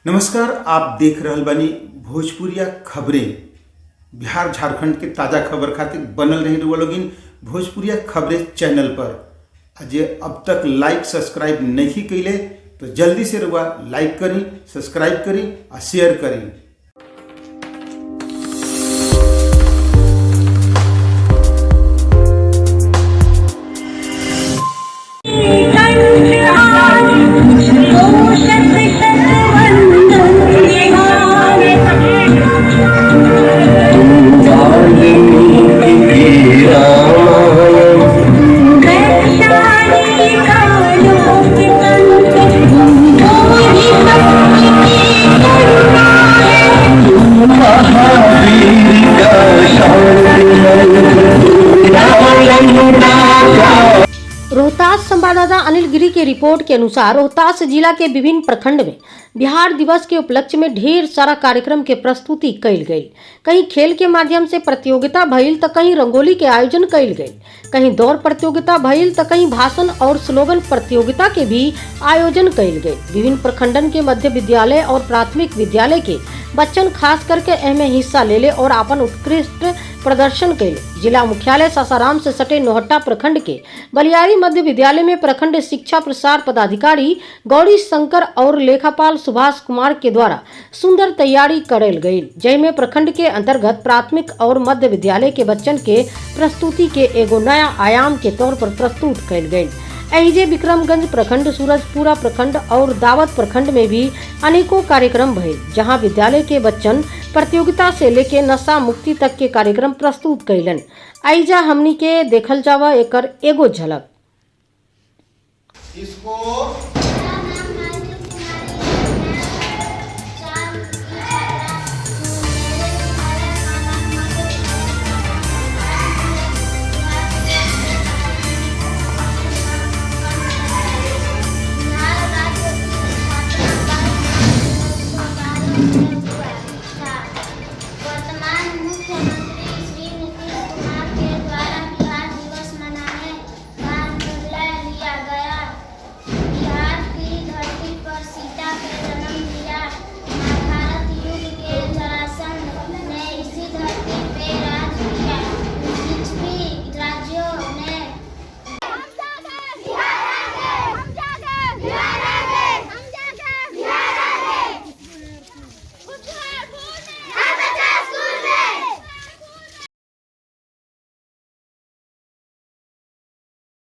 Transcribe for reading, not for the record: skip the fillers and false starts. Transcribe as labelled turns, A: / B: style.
A: नमस्कार, आप देख रहल बानी भोजपुरिया खबरें। बिहार झारखंड के ताज़ा खबर खातिर बनल रही रुआ लोगिन भोजपुरिया खबरें चैनल पर। अजय अब तक लाइक सब्सक्राइब नहीं कैले तो जल्दी से रुआ लाइक करी, सब्सक्राइब करी और शेयर करी।
B: रोहतास संवाददाता अनिल गिरी की रिपोर्ट के अनुसार रोहतास जिला के विभिन्न प्रखंड में बिहार दिवस के उपलक्ष्य में ढेर सारा कार्यक्रम के प्रस्तुति कइल गई। कहीं खेल के माध्यम से प्रतियोगिता भइल तो कहीं रंगोली के आयोजन कइल गई, कहीं दौड़ प्रतियोगिता भइल तो कहीं भाषण और स्लोगन प्रतियोगिता के भी आयोजन कइल गई। विभिन्न प्रखंडन के मध्य विद्यालय और प्राथमिक विद्यालय के बच्चन खास करके एमे हिस्सा ले और अपन उत्कृष्ट प्रदर्शन कैले। जिला मुख्यालय सासाराम से सटे नोहट्टा प्रखंड के बलियारी मध्य विद्यालय में प्रखंड शिक्षा प्रसार पदाधिकारी गौरी शंकर और लेखापाल सुभाष कुमार के द्वारा सुंदर तैयारी करेल गई, जैमे प्रखंड के अंतर्गत प्राथमिक और मध्य विद्यालय के बच्चन के प्रस्तुति के एगो नया आयाम के तौर पर प्रस्तुत कैल गई। एहिजे विक्रमगंज प्रखंड, सूरजपुरा प्रखंड और दावत प्रखंड में भी अनेकों कार्यक्रम भइल, जहां विद्यालय के बच्चन प्रतियोगिता से लेके नशा मुक्ति तक के कार्यक्रम प्रस्तुत कैलन। आइजा हमनी के देखल जावा एकर एगो झलक।
C: इसको